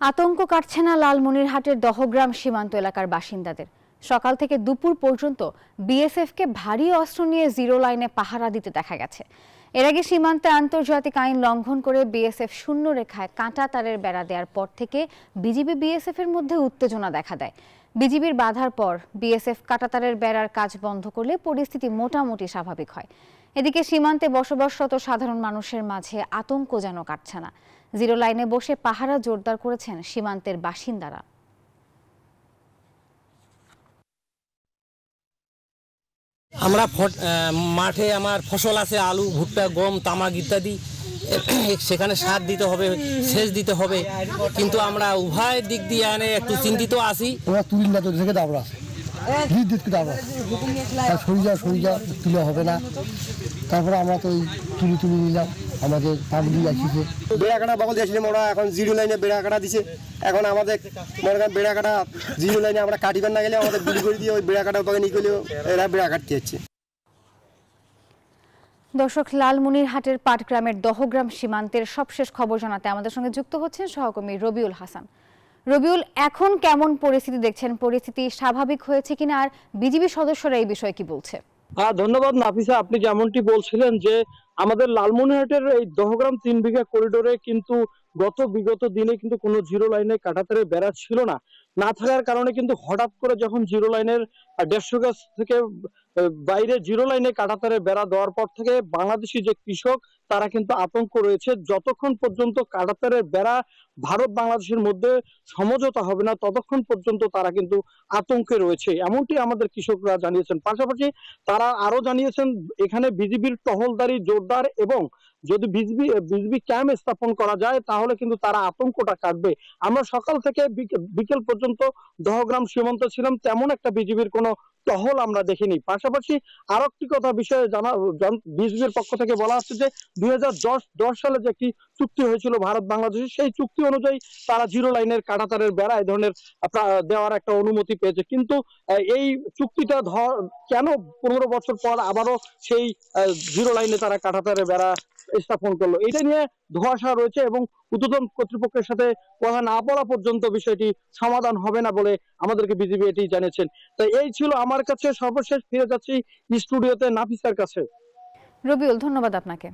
আতঙ্ক কাটছে না লালমনিরহাটের দহগ্রাম সীমান্ত এলাকার বাসিন্দাদের। সকাল থেকে দুপুর পর্যন্ত বিএসএফকে ভারী অস্ত্র নিয়ে জিরো লাইনে পাহারা দিতে দেখা গেছে। এর আগে সীমান্তে আন্তর্জাতিক আইন লঙ্ঘন করে বিএসএফ শূন্য রেখায় কাঁটা তারের বেড়া দেওয়ার পর থেকে বিজিবি বিএসএফ এর মধ্যে উত্তেজনা দেখা দেয়। বিজিবির বাধার পর বিএসএফ কাঁটাতারের বেড়ার কাজ বন্ধ করলে পরিস্থিতি মোটামুটি স্বাভাবিক হয়। এদিকে সীমান্তে বসবাসরত সাধারণ মানুষের মাঝে আতঙ্ক যেন কাটছে না। জিরো লাইনে বসে পাহারা জোরদার করেছেন সীমান্তের বাসিন্দারা। আমরা মাঠে আমার ফসল আছে, আলু, ভুট্টা, গম, তামাক ইত্যাদি, সেখানে সার দিতে হবে, সেচ দিতে হবে, কিন্তু আমরা উভয় দিক দিয়ে একটু চিন্তিত আছি। তুলে হবে না, তারপরে আমরা তো তুলে নিলাম। আমাদের পাবলিক আসছে বেড়াকাটা বগল দিয়েছিলাম, ওরা এখন জিরো লাইনে বেড়াকাটা দিছে। এখন আমাদের মনে করেন বেড়াকাটা জিরো লাইনে আমরা কাটিবেন না গেলে আমাদের গুলি করে দিয়ে ওই বেড়াকাটা বগে নিয়ে গেলেও এরা বেড়া কাটতে যাচ্ছে। দর্শক, লালমনিরহাটের পাটগ্রামের দহগ্রাম সীমান্তের সবশেষ খবর জানাতে আমাদের সঙ্গে যুক্ত হচ্ছেন সহকর্মী রবিউল হাসান। রবিউল, এখন কেমন পরিস্থিতি দেখছেন? পরিস্থিতি স্বাভাবিক হয়েছে কিনা, আর বিজিবি সদস্যরা এই বিষয়ে কি বলছে? ধন্যবাদ নাফিসা। আপনি যেমনটি বলছিলেন যে আমাদের লালমনিরহাটের এই দহগ্রাম 3 বিঘা করিডোরে কিন্তু বিগত দিনে কিন্তু কোনো জিরো লাইনে কাঁটাতারের বেড়া ছিল না। না থাকার কারণে কিন্তু হঠাৎ করে যখন জিরো লাইনের 150 গজ থেকে বাইরে জিরো লাইনে কাঁটাতারের বেড়া দেওয়ার পর থেকে বাংলাদেশি যে কৃষক তারা কিন্তু আতঙ্ক রয়েছে। যতক্ষণ পর্যন্ত কাঁটাতারের বেড়া ভারত বাংলাদেশের মধ্যে সমঝোতা হবে না ততক্ষণ পর্যন্ত তারা কিন্তু আতঙ্কে রয়েছে, এমনটি আমাদের কৃষকরা জানিয়েছেন। পাশাপাশি তারা আরো জানিয়েছেন এখানে বিজিবির টহলদারি জোরদার এবং যদি বিজিবি ক্যাম্প স্থাপন করা যায় তাহলে কিন্তু তারা আতঙ্কটা কাটবে। আমরা সকাল থেকে বিকেল পর্যন্ত দহগ্রাম সীমান্ত ছিলাম, তেমন একটা বিজিবির কোনো টহল আমরা দেখিনি। পাশাপাশি আরো একটি কথা বিষয়ে বিজিবির পক্ষ থেকে বলা হচ্ছে যে 2010 সালে যে একটি চুক্তি হয়েছিল ভারত বাংলাদেশের, সেই চুক্তি অনুযায়ী তারা জিরো লাইনের কাঁটাতারের বেড়া এই ধরনের দেওয়ার একটা অনুমতি পেয়েছে। কিন্তু এই চুক্তিটা কেন 15 বছর পর আবারও সেই জিরো লাইনে তারা কাঁটাতারের বেড়া স্থাপন করলো, এটা নিয়ে ধোঁয়াশা রয়েছে এবং ঊর্ধ্বতন কর্তৃপক্ষের সাথে কথা না বলা পর্যন্ত বিষয়টি সমাধান হবে না বলে আমাদেরকে বিজিবি এটি জানিয়েছেন। তাই এই ছিল আমার কাছে সর্বশেষ। ফিরে যাচ্ছি স্টুডিওতে নাফিসার কাছে। রবিউল, ধন্যবাদ আপনাকে।